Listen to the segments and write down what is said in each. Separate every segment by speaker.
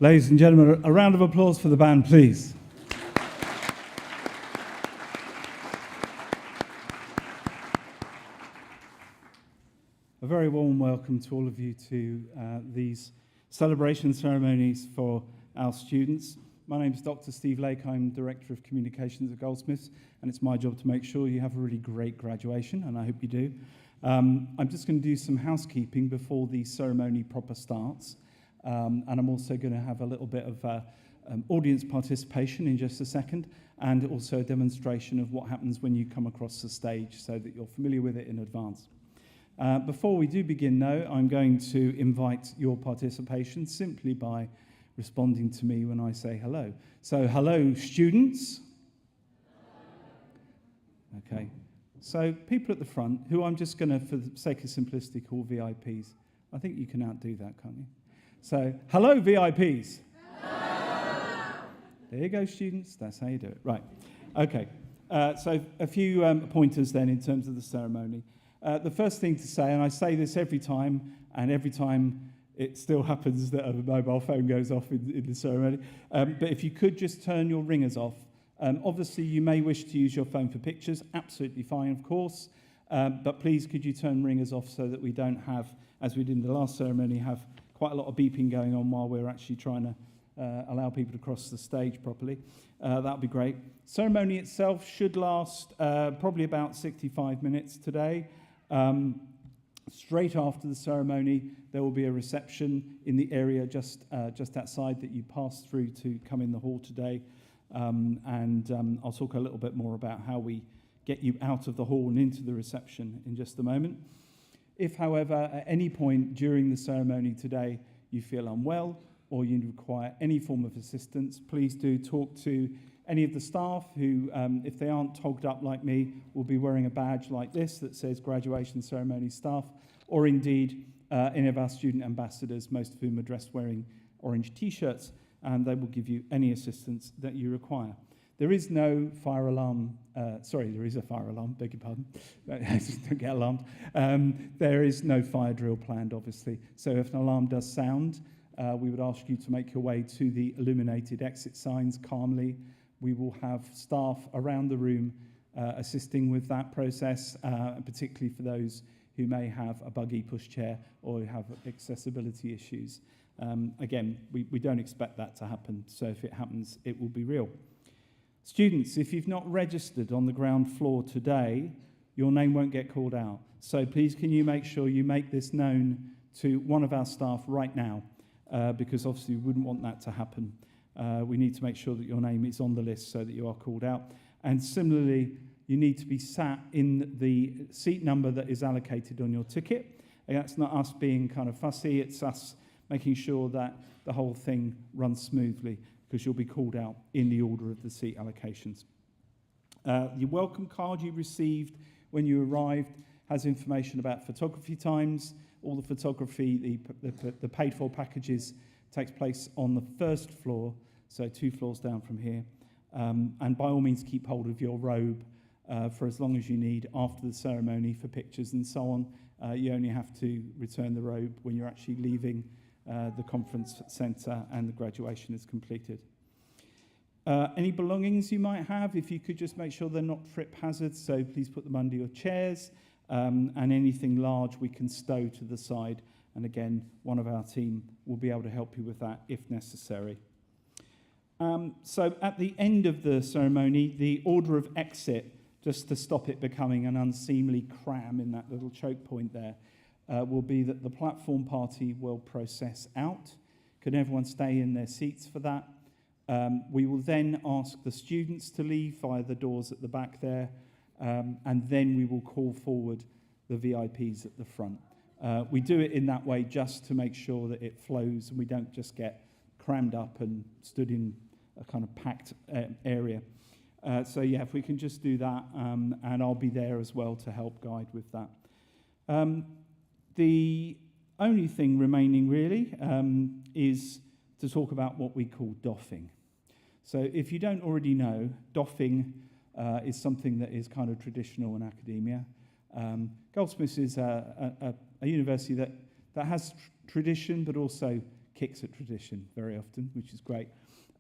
Speaker 1: Ladies and gentlemen, a round of applause for the band, please. A very warm welcome to all of you to these celebration ceremonies for our students. My name is Dr. Steve Lake. I'm Director of Communications at Goldsmiths, and it's my job to make sure you have a really great graduation, and I hope you do. I'm just going to do some housekeeping before the ceremony proper starts. And I'm also going to have a little bit of audience participation in just a second, and also a demonstration of what happens when you come across the stage so that you're familiar with it in advance. Before we do begin, though, I'm going to invite your participation simply by responding to me when I say hello. So, hello, students. Okay. So, people at the front, who I'm just going to, for the sake of simplicity, call VIPs. I think you can outdo that, can't you? So, hello, VIPs. Hello. There you go, students. That's how you do it. Right. Okay. So, a few pointers then in terms of the ceremony. The first thing to say, and I say this every time, and every time it still happens that a mobile phone goes off in the ceremony, but if you could just turn your ringers off. Obviously, you may wish to use your phone for pictures. Absolutely fine, of course. But please, could you turn ringers off so that we don't have, as we did in the last ceremony, have quite a lot of beeping going on while we're actually trying to allow people to cross the stage properly. That would be great. Ceremony itself should last probably about 65 minutes today. Straight after the ceremony, there will be a reception in the area just outside that you passed through to come in the hall today. I'll talk a little bit more about how we get you out of the hall and into the reception in just a moment. If, however, at any point during the ceremony today you feel unwell or you require any form of assistance, please do talk to any of the staff who, if they aren't togged up like me, will be wearing a badge like this that says Graduation Ceremony Staff, or indeed any of our student ambassadors, most of whom are dressed wearing orange T-shirts, and they will give you any assistance that you require. There is no fire alarm. There is a fire alarm, beg your pardon. Don't get alarmed. There is no fire drill planned, obviously. So if an alarm does sound, we would ask you to make your way to the illuminated exit signs calmly. We will have staff around the room assisting with that process, particularly for those who may have a buggy pushchair or who have accessibility issues. Again, we don't expect that to happen, so if it happens, it will be real. Students, if you've not registered on the ground floor today, your name won't get called out. So please can you make sure you make this known to one of our staff right now, because obviously we wouldn't want that to happen. We need to make sure that your name is on the list so that you are called out. And similarly, you need to be sat in the seat number that is allocated on your ticket. And that's not us being kind of fussy, it's us making sure that the whole thing runs smoothly, because you'll be called out in the order of the seat allocations. The welcome card you received when you arrived has information about photography times. All the photography, the paid-for packages takes place on the first floor, so 2 floors down from here. And by all means, keep hold of your robe for as long as you need after the ceremony for pictures and so on. You only have to return the robe when you're actually leaving the conference centre and the graduation is completed. Any belongings you might have, if you could just make sure they're not trip hazards, so please put them under your chairs, and anything large we can stow to the side, and again, one of our team will be able to help you with that if necessary. So at the end of the ceremony, the order of exit, just to stop it becoming an unseemly cram in that little choke point there, will be that the platform party will process out. Can everyone stay in their seats for that? We will then ask the students to leave via the doors at the back there, and then we will call forward the VIPs at the front. We do it in that way just to make sure that it flows and we don't just get crammed up and stood in a kind of packed area. So yeah, if we can just do that, and I'll be there as well to help guide with that. The only thing remaining really is to talk about what we call doffing. So if you don't already know, doffing is something that is kind of traditional in academia. Goldsmiths is a university that has tradition but also kicks at tradition very often, which is great.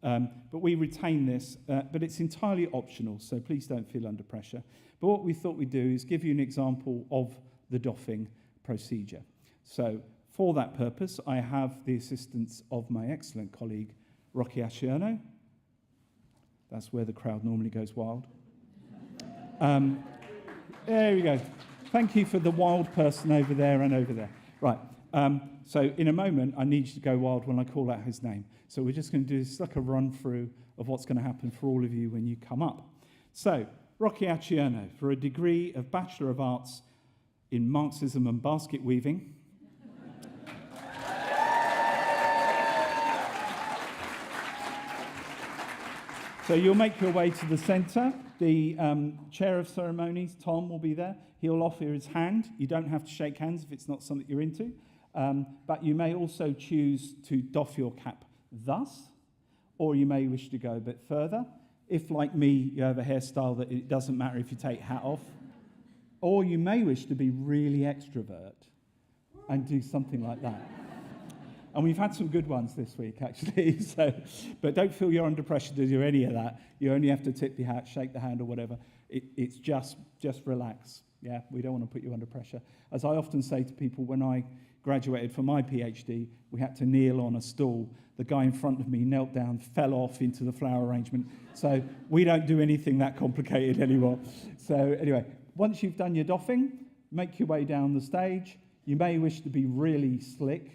Speaker 1: But we retain this, but it's entirely optional, so please don't feel under pressure. But what we thought we'd do is give you an example of the doffing procedure. So for that purpose, I have the assistance of my excellent colleague, Rocky Asciano. That's where the crowd normally goes wild. There we go. Thank you for the wild person over there and over there. Right. So in a moment, I need you to go wild when I call out his name. So we're just going to do this like a run through of what's going to happen for all of you when you come up. So Rocky Asciano, for a degree of Bachelor of Arts in Marxism and Basket Weaving. So you'll make your way to the centre. The chair of ceremonies, Tom, will be there. He'll offer his hand. You don't have to shake hands if it's not something you're into. But you may also choose to doff your cap thus, or you may wish to go a bit further. If, like me, you have a hairstyle that it doesn't matter if you take hat off. Or you may wish to be really extrovert and do something like that. And we've had some good ones this week, actually. But don't feel you're under pressure to do any of that. You only have to tip your hat, shake the hand or whatever. It's just relax. Yeah, we don't want to put you under pressure. As I often say to people, when I graduated from my PhD, we had to kneel on a stool. The guy in front of me knelt down, fell off into the flower arrangement. So we don't do anything that complicated anymore. So anyway, once you've done your doffing, make your way down the stage. You may wish to be really slick.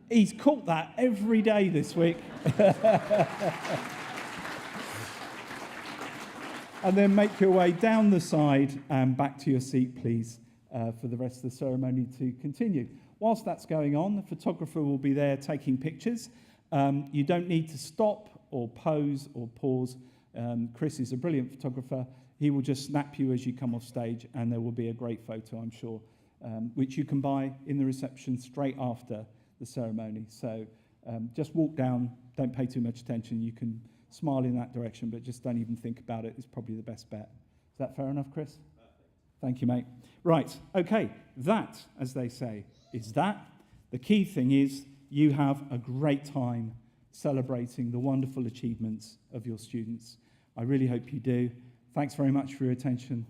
Speaker 1: He's caught that every day this week. And then make your way down the side and back to your seat, please, for the rest of the ceremony to continue. Whilst that's going on, the photographer will be there taking pictures. You don't need to stop or pose or pause. Chris is a brilliant photographer. He will just snap you as you come off stage, and there will be a great photo, I'm sure, which you can buy in the reception straight after the ceremony. So just walk down, don't pay too much attention. You can smile in that direction, but just don't even think about it. It's probably the best bet. Is that fair enough, Chris? Perfect. Thank you, mate. Right, okay, that, as they say, is that. The key thing is you have a great time celebrating the wonderful achievements of your students. I really hope you do. Thanks very much for your attention.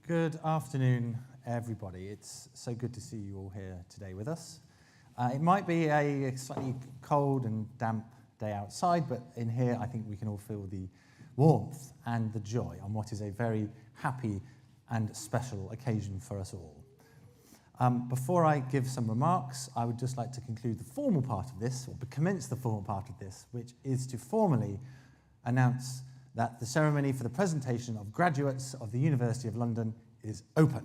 Speaker 2: Good afternoon, everybody. It's so good to see you all here today with us. It might be a slightly cold and damp day outside, but in here I think we can all feel the warmth and the joy on what is a very happy and special occasion for us all. Before I give some remarks, I would just like to conclude the formal part of this, or commence the formal part of this, which is to formally announce that the ceremony for the presentation of graduates of the University of London is open.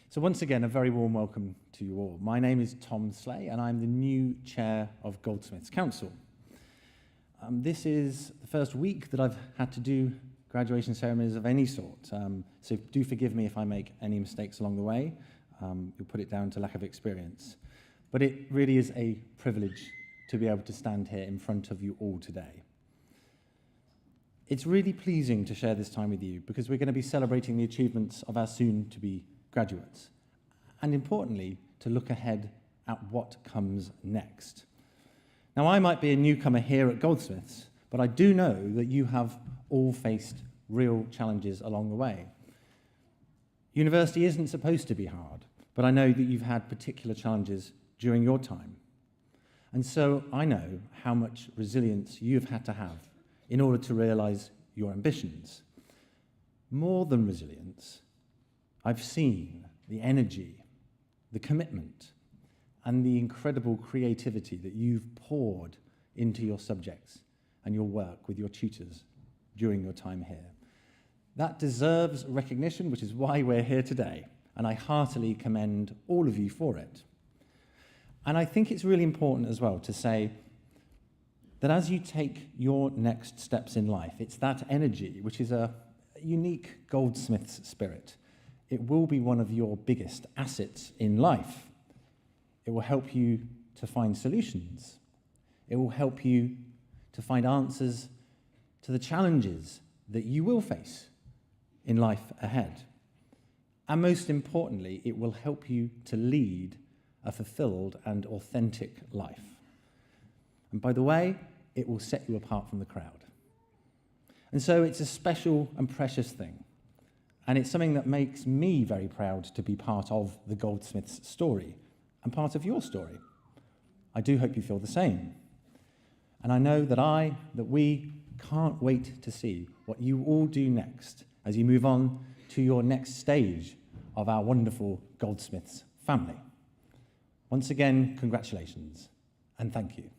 Speaker 2: So once again, a very warm welcome to you all. My name is Tom Slay, and I'm the new chair of Goldsmiths Council. This is the first week that I've had to do graduation ceremonies of any sort, so do forgive me if I make any mistakes along the way. You'll put it down to lack of experience. But it really is a privilege to be able to stand here in front of you all today. It's really pleasing to share this time with you because we're going to be celebrating the achievements of our soon-to-be graduates, and importantly, to look ahead at what comes next. Now, I might be a newcomer here at Goldsmiths, but I do know that you have all faced real challenges along the way. University isn't supposed to be hard, but I know that you've had particular challenges during your time. And so I know how much resilience you've had to have in order to realise your ambitions. More than resilience, I've seen the energy, the commitment, and the incredible creativity that you've poured into your subjects and your work with your tutors during your time here. That deserves recognition, which is why we're here today, and I heartily commend all of you for it. And I think it's really important as well to say that as you take your next steps in life, it's that energy, which is a unique Goldsmiths spirit. It will be one of your biggest assets in life. It will help you to find solutions. It will help you to find answers to the challenges that you will face in life ahead. And most importantly, it will help you to lead a fulfilled and authentic life. And by the way, it will set you apart from the crowd. And so it's a special and precious thing. And it's something that makes me very proud to be part of the Goldsmiths story and part of your story. I do hope you feel the same. And I know that we can't wait to see what you all do next as you move on to your next stage of our wonderful Goldsmiths family. Once again, congratulations and thank you.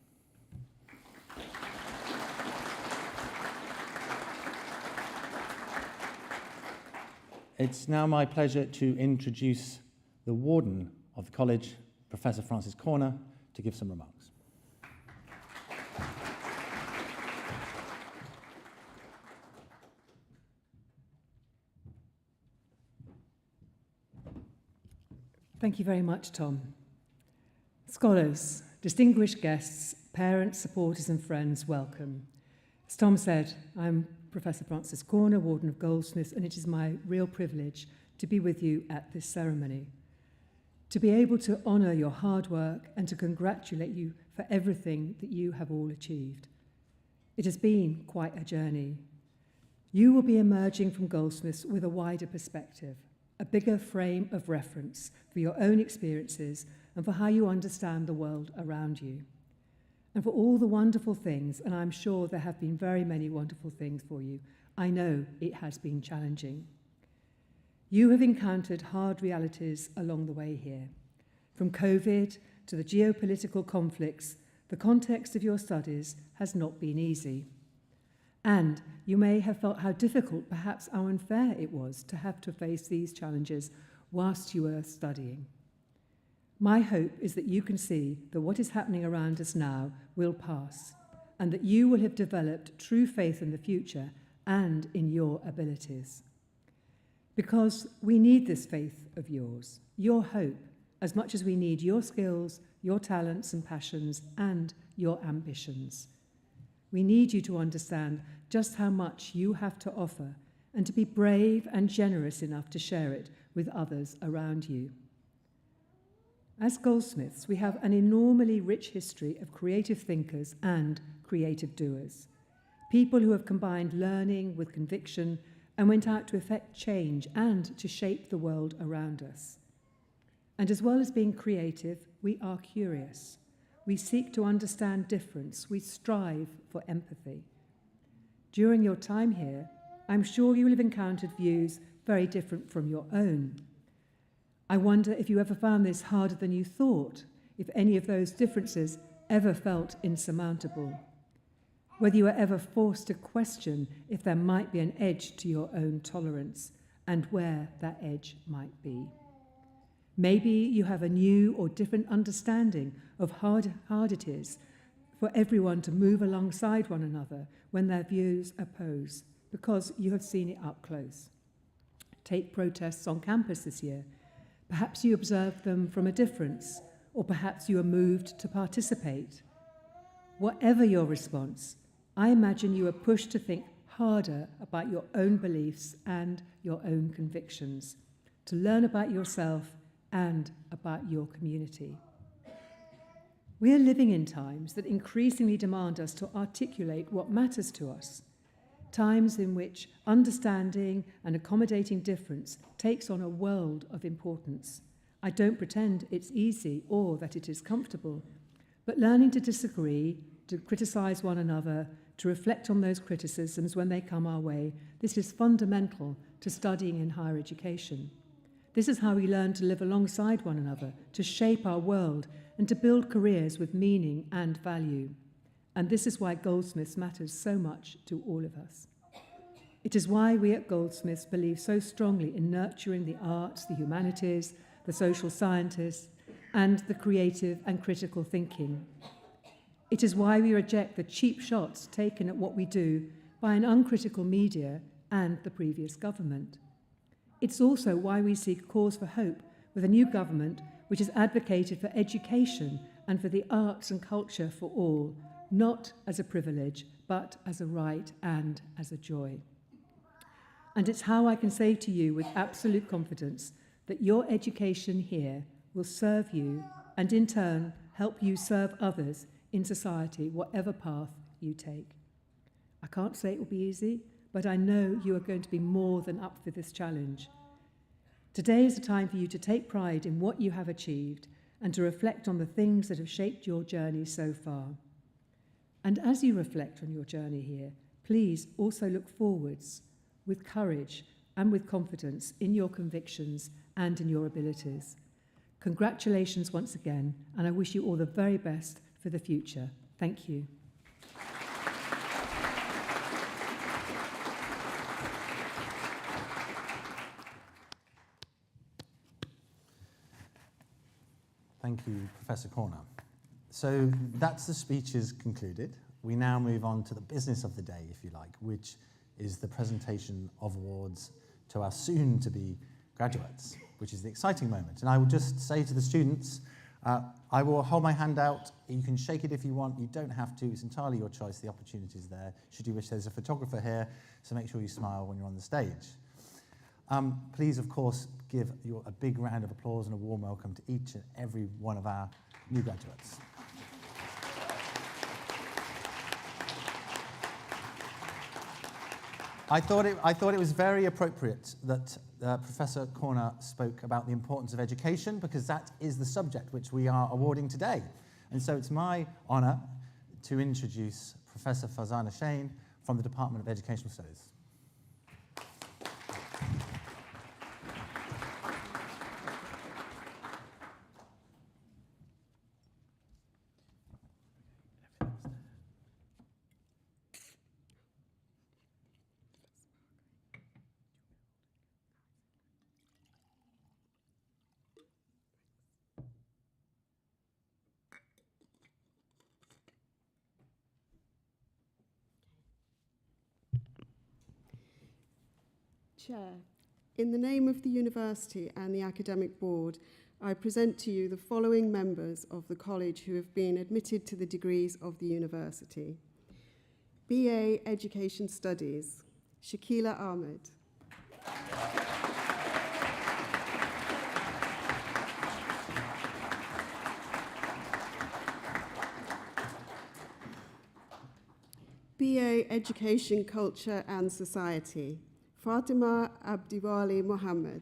Speaker 2: It's now my pleasure to introduce the Warden of the College, Professor Francis Corner, to give some remarks.
Speaker 3: Thank you very much, Tom. Scholars, distinguished guests, parents, supporters and friends, welcome. As Tom said, I'm Professor Francis Corner, Warden of Goldsmiths, and it is my real privilege to be with you at this ceremony, to be able to honour your hard work and to congratulate you for everything that you have all achieved. It has been quite a journey. You will be emerging from Goldsmiths with a wider perspective, a bigger frame of reference for your own experiences and for how you understand the world around you. And for all the wonderful things, and I'm sure there have been very many wonderful things for you, I know it has been challenging. You have encountered hard realities along the way here. From COVID to the geopolitical conflicts, the context of your studies has not been easy. And you may have felt how difficult, perhaps how unfair it was to have to face these challenges whilst you were studying. My hope is that you can see that what is happening around us now will pass, and that you will have developed true faith in the future and in your abilities. Because we need this faith of yours, your hope, as much as we need your skills, your talents and passions, and your ambitions. We need you to understand just how much you have to offer and to be brave and generous enough to share it with others around you. As Goldsmiths, we have an enormously rich history of creative thinkers and creative doers. People who have combined learning with conviction and went out to effect change and to shape the world around us. And as well as being creative, we are curious. We seek to understand difference. We strive for empathy. During your time here, I'm sure you will have encountered views very different from your own. I wonder if you ever found this harder than you thought, if any of those differences ever felt insurmountable. Whether you were ever forced to question if there might be an edge to your own tolerance and where that edge might be. Maybe you have a new or different understanding of how hard it is for everyone to move alongside one another when their views oppose, because you have seen it up close. Take protests on campus this year. Perhaps you observed them from a distance, or perhaps you were moved to participate. Whatever your response, I imagine you were pushed to think harder about your own beliefs and your own convictions, to learn about yourself and about your community. We are living in times that increasingly demand us to articulate what matters to us, times in which understanding and accommodating difference takes on a world of importance. I don't pretend it's easy or that it is comfortable, but learning to disagree, to criticize one another, to reflect on those criticisms when they come our way, this is fundamental to studying in higher education. This is how we learn to live alongside one another, to shape our world, and to build careers with meaning and value. And this is why Goldsmiths matters so much to all of us. It is why we at Goldsmiths believe so strongly in nurturing the arts, the humanities, the social sciences, and the creative and critical thinking. It is why we reject the cheap shots taken at what we do by an uncritical media and the previous government. It's also why we seek cause for hope with a new government which has advocated for education and for the arts and culture for all, not as a privilege, but as a right and as a joy. And it's how I can say to you with absolute confidence that your education here will serve you and in turn help you serve others in society, whatever path you take. I can't say it will be easy, but I know you are going to be more than up for this challenge. Today is a time for you to take pride in what you have achieved and to reflect on the things that have shaped your journey so far. And as you reflect on your journey here, please also look forwards with courage and with confidence in your convictions and in your abilities. Congratulations once again, and I wish you all the very best for the future. Thank you.
Speaker 2: Thank you, Professor Corner. So that's the speeches concluded. We now move on to the business of the day, if you like, which is the presentation of awards to our soon-to-be graduates, which is the exciting moment. And I will just say to the students, I will hold my hand out. You can shake it if you want. You don't have to. It's entirely your choice. The opportunity is there. Should you wish, there's a photographer here, so make sure you smile when you're on the stage. Please, of course, give a big round of applause and a warm welcome to each and every one of our new graduates. I thought it was very appropriate that Professor Corner spoke about the importance of education, because that is the subject which we are awarding today. And so it's my honour to introduce Professor Farzana Shane from the Department of Educational Studies.
Speaker 4: Chair, in the name of the University and the Academic Board, I present to you the following members of the College who have been admitted to the degrees of the University. BA Education Studies, Shakila Ahmed. BA Education, Culture and Society, Fatima Abdiwali Mohammed.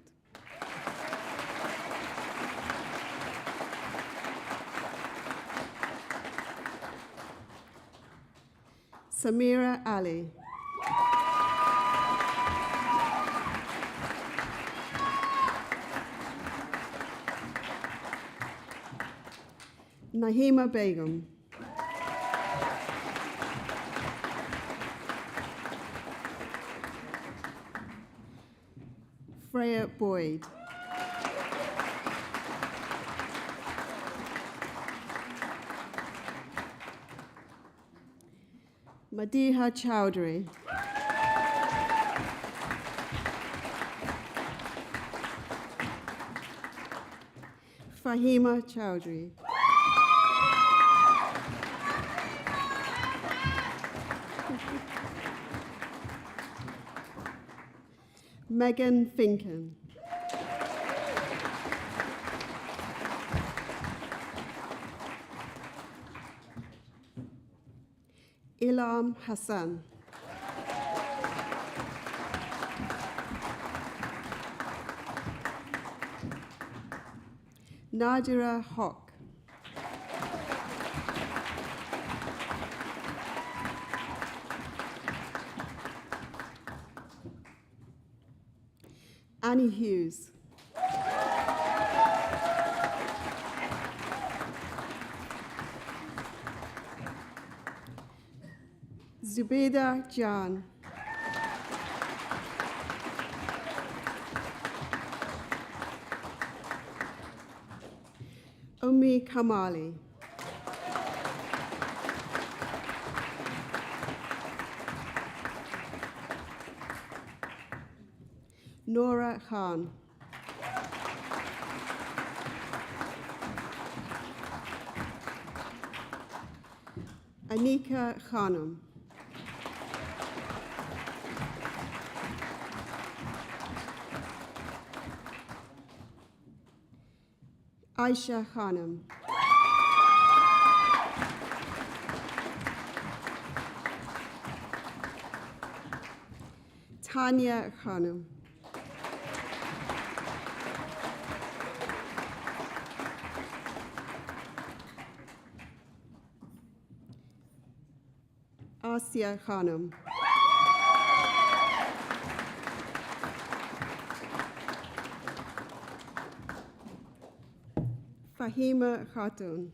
Speaker 4: Samira Ali. Nahima Begum. Freya Boyd. Madiha Chowdhury. Fahima Chowdhury. Megan Finken. Ilham Hassan. Nadira Hock. Annie Hughes. Zubeda Jan. Umi Kamali. Nora Khan. Anika Khanum. Aisha Khanum. Tanya Khanum. Asia Khanum. Fahima Khatun.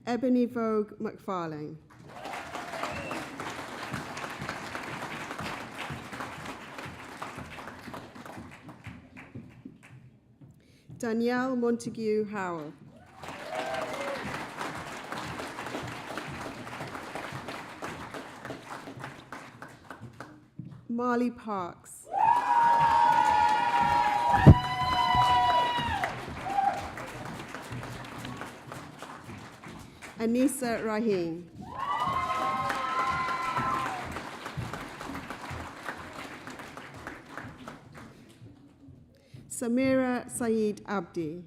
Speaker 4: Ebony Vogue McFarlane. Danielle Montague Howell. Marley Parks. Anissa Rahim. Samira Saeed Abdi.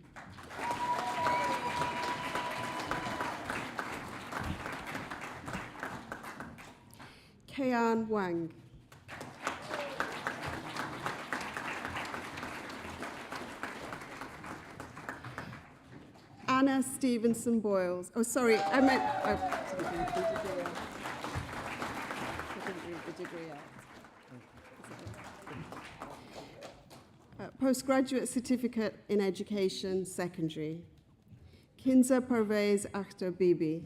Speaker 4: Kayan Wang. Anna Stevenson Boyles. Oh, sorry, I meant. I didn't read the degree out. Postgraduate Certificate in Education, Secondary. Kinza Parvez Akhtar Bibi.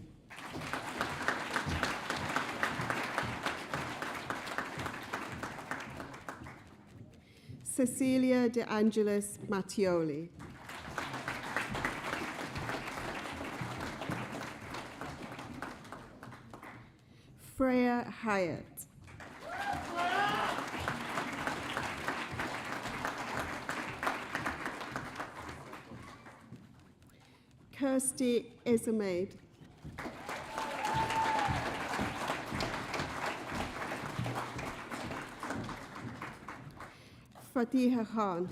Speaker 4: Cecilia De Angelis Mattioli. Freya Hyatt. Kirsty Isamaid. Fatiha Khan.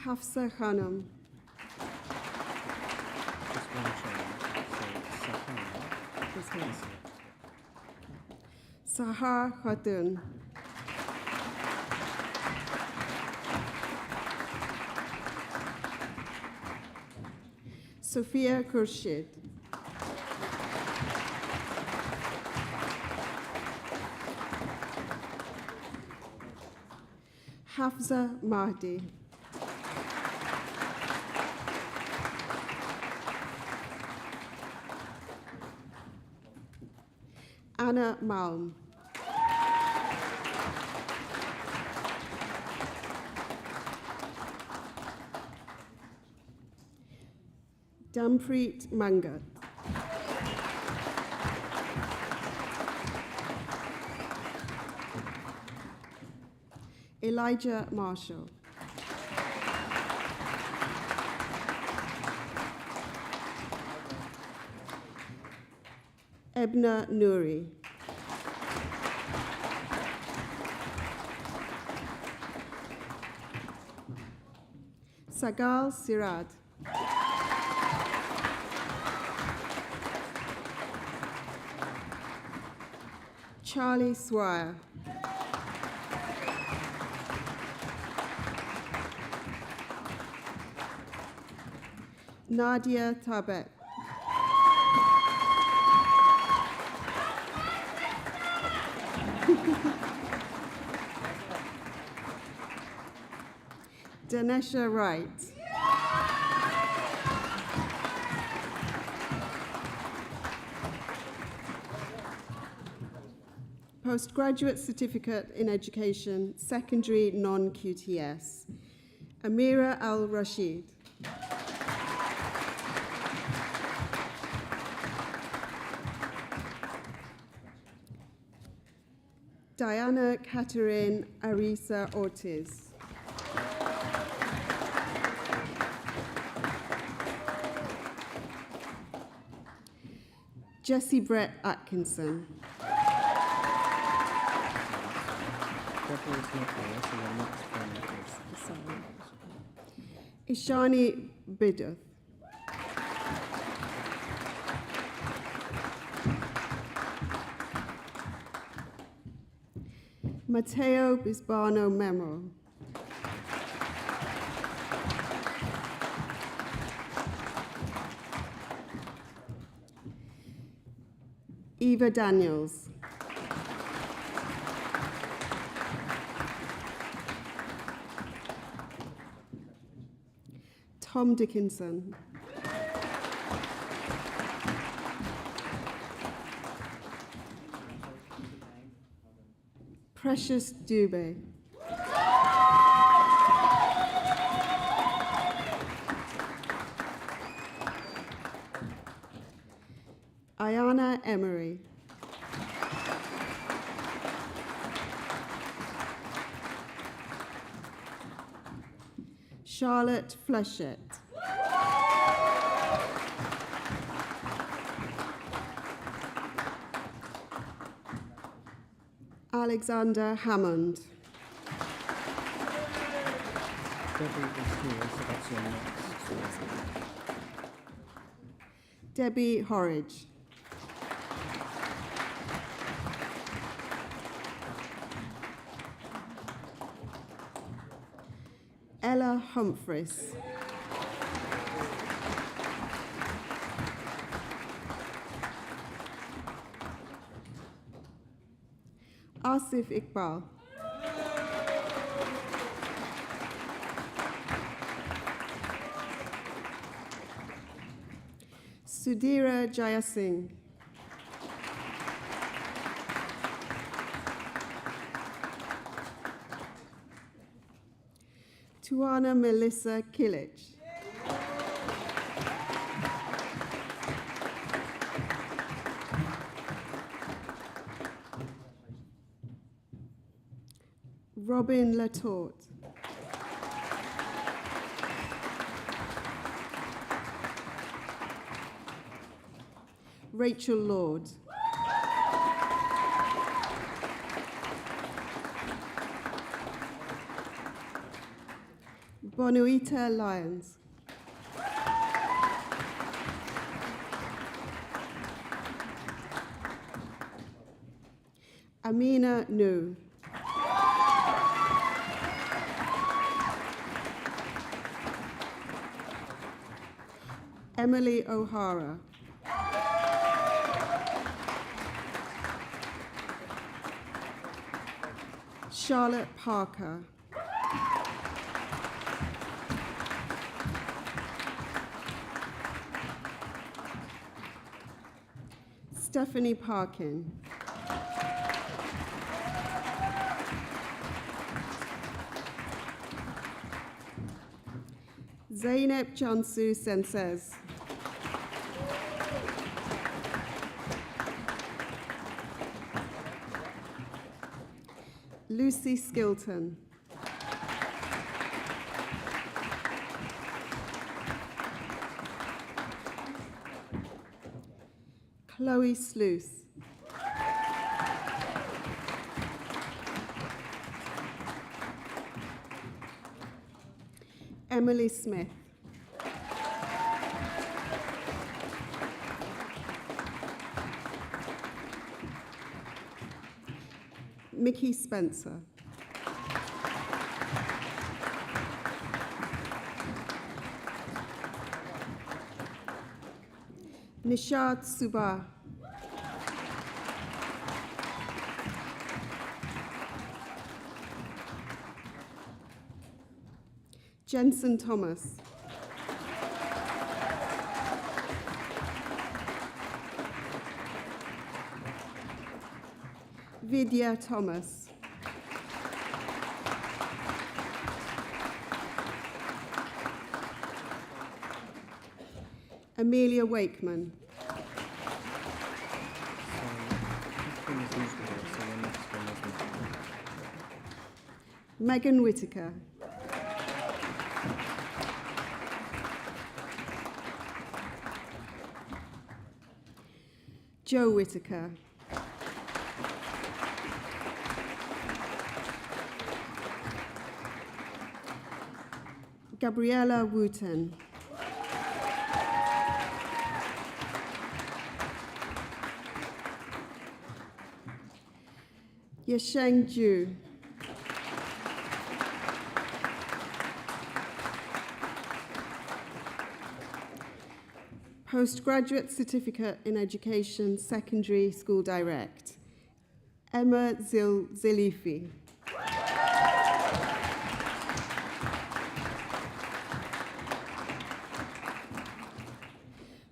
Speaker 4: Hafsa Khanum.
Speaker 2: Just one change. So, Sahara.
Speaker 4: Sahar Khatun. Sophia Khurshid. Hafza Mahdi. Anna Malm. Dampreet Mangat. Elijah Marshall. Ebna Nouri. Sagal Sirad. Charlie Swire. Nadia Tabet. Danesha Wright. Postgraduate Certificate in Education, Secondary Non-QTS. Amira Al-Rashid. Diana Catherine Arisa Ortiz. Jessie Brett Atkinson. Ishani Biduth. Matteo Bisbano Memo. Eva Daniels. Tom Dickinson. Precious Dubé. Ayana Emery. Charlotte Flechette. Alexander Hammond. Debbie Horridge. Ella Humphreys. Asif Iqbal. Sudhira Jayasingh. Tuana Melissa Kilich. Robin Latorte. Rachel Lord. Bonuita Lyons. Amina Nu. Emily O'Hara. Charlotte Parker. Stephanie Parkin. Zeynep Cansu Senses. Lucy Skilton. Chloe Sluice. Emily Smith. Mickey Spencer. Nishad Subah. Jensen Thomas. Vidya Thomas. Amelia Wakeman. Megan Whitaker. Joe Whitaker. Gabriella Wooten. Yesheng Ju. Postgraduate Certificate in Education, Secondary School Direct, Emma Zilifi.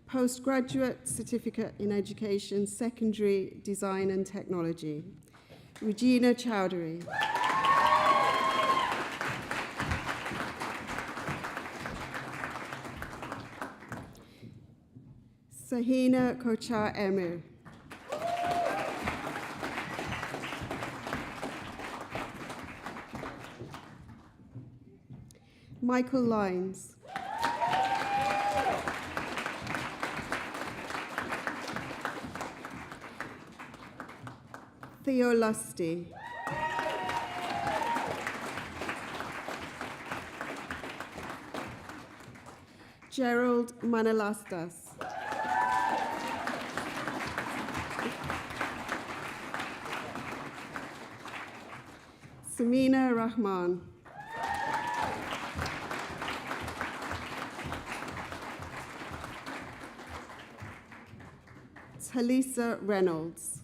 Speaker 4: Postgraduate Certificate in Education, Secondary Design and Technology, Regina Chowdhury. Sahina Kochar Emir. Michael Lyons. Theo Lusty. Gerald Manalastas. Samina Rahman. Talisa Reynolds.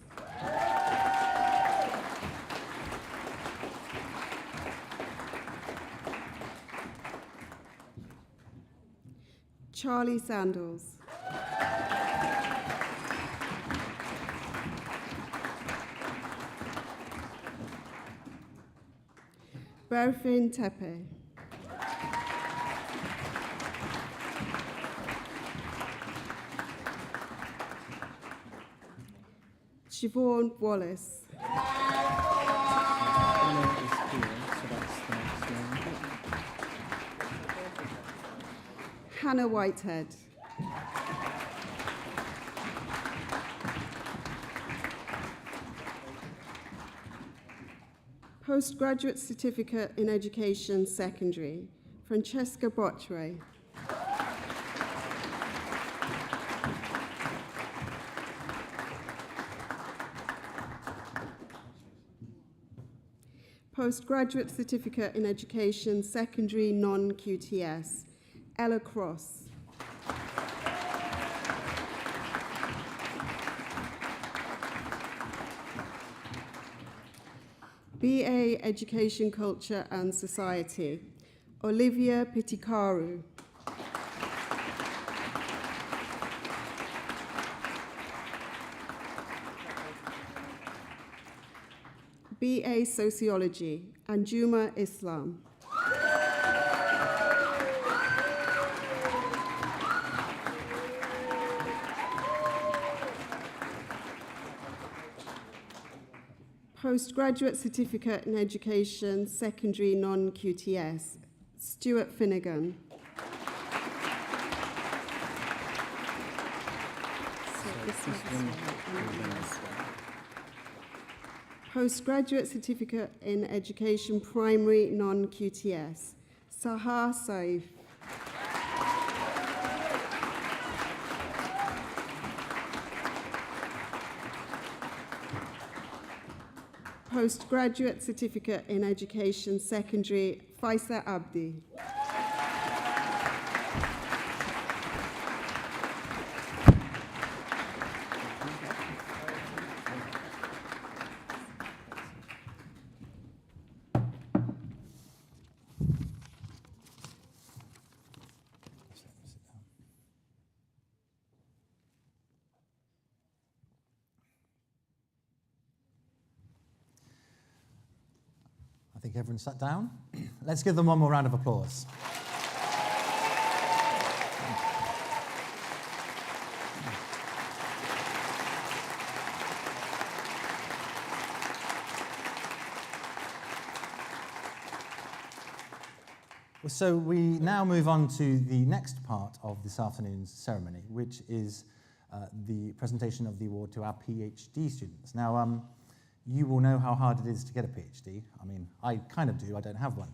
Speaker 4: Charlie Sandals. Berfin Tepe. Siobhan Wallace. Hannah Whitehead. Postgraduate Certificate in Education, Secondary, Francesca Botchway. Postgraduate Certificate in Education, Secondary Non-QTS, Ella Cross. BA Education, Culture and Society, Olivia Pitikaru. BA Sociology, Anjuma Islam. Postgraduate Certificate in Education, Secondary Non-QTS, Stuart Finnegan. Postgraduate Certificate in Education, Primary Non-QTS, Sahar Saif. Postgraduate Certificate in Education, Secondary, Faisa Abdi.
Speaker 2: I think everyone sat down. Let's give them one more round of applause. So we now move on to the next part of this afternoon's ceremony, which is the presentation of the award to our PhD students. Now, you will know how hard it is to get a PhD. I mean, I kind of do, I don't have one.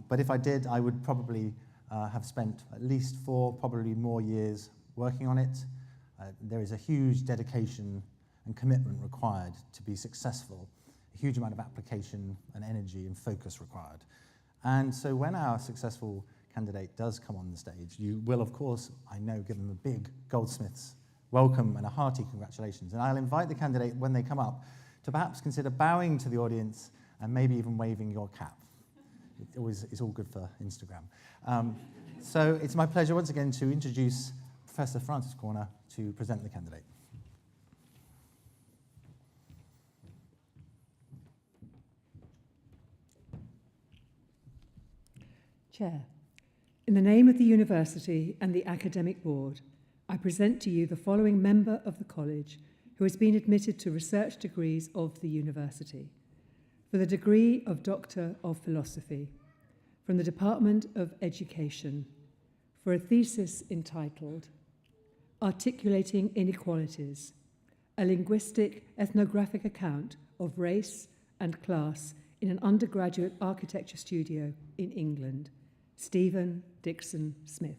Speaker 2: But if I did, I would probably have spent at least 4, probably more years working on it. There is a huge dedication and commitment required to be successful, a huge amount of application and energy and focus required. And so when our successful candidate does come on the stage, you will, of course, I know, give them a big Goldsmiths welcome and a hearty congratulations. And I'll invite the candidate, when they come up, to perhaps consider bowing to the audience and maybe even waving your cap. It's all good for Instagram. So it's my pleasure once again to introduce Professor Frances Corner to present the candidate.
Speaker 3: Chair, in the name of the University and the Academic Board, I present to you the following member of the College who has been admitted to research degrees of the University. For the degree of Doctor of Philosophy, from the Department of Education, for a thesis entitled Articulating Inequalities, a linguistic ethnographic account of race and class in an undergraduate architecture studio in England, Stephen Dixon Smith.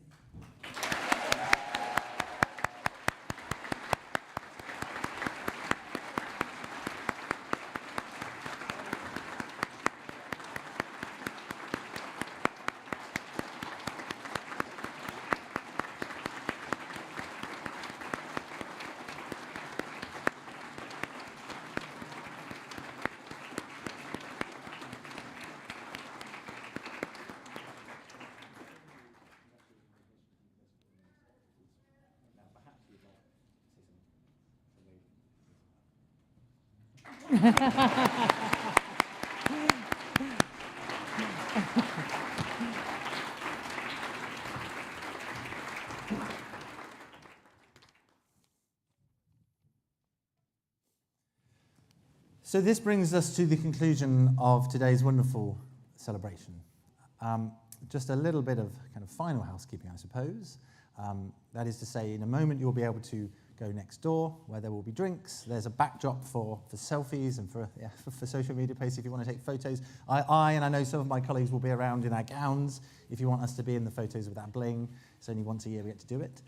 Speaker 2: So this brings us to the conclusion of today's wonderful celebration. Just a little bit of kind of final housekeeping, I suppose. That is to say, in a moment you'll be able to go next door where there will be drinks. There's a backdrop for selfies and for social media posts if you want to take photos. And I know some of my colleagues will be around in our gowns if you want us to be in the photos with that bling. It's only once a year we get to do it.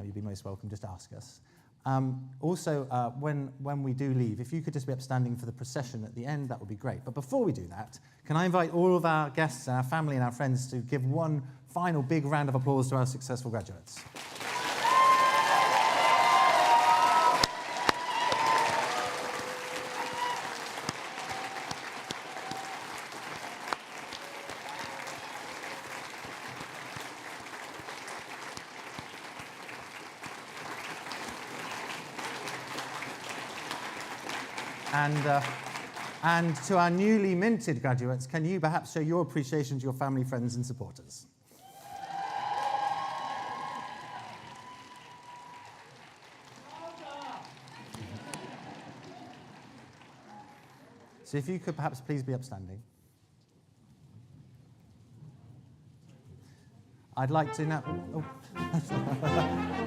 Speaker 2: You'd be most welcome, just ask us. Also, when we do leave, if you could just be upstanding for the procession at the end, that would be great. But before we do that, can I invite all of our guests, our family and our friends to give one final big round of applause to our successful graduates. And to our newly minted graduates, can you perhaps show your appreciation to your family, friends and supporters? So if you could perhaps please be upstanding. I'd like to now... Oh.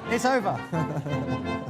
Speaker 2: It's over.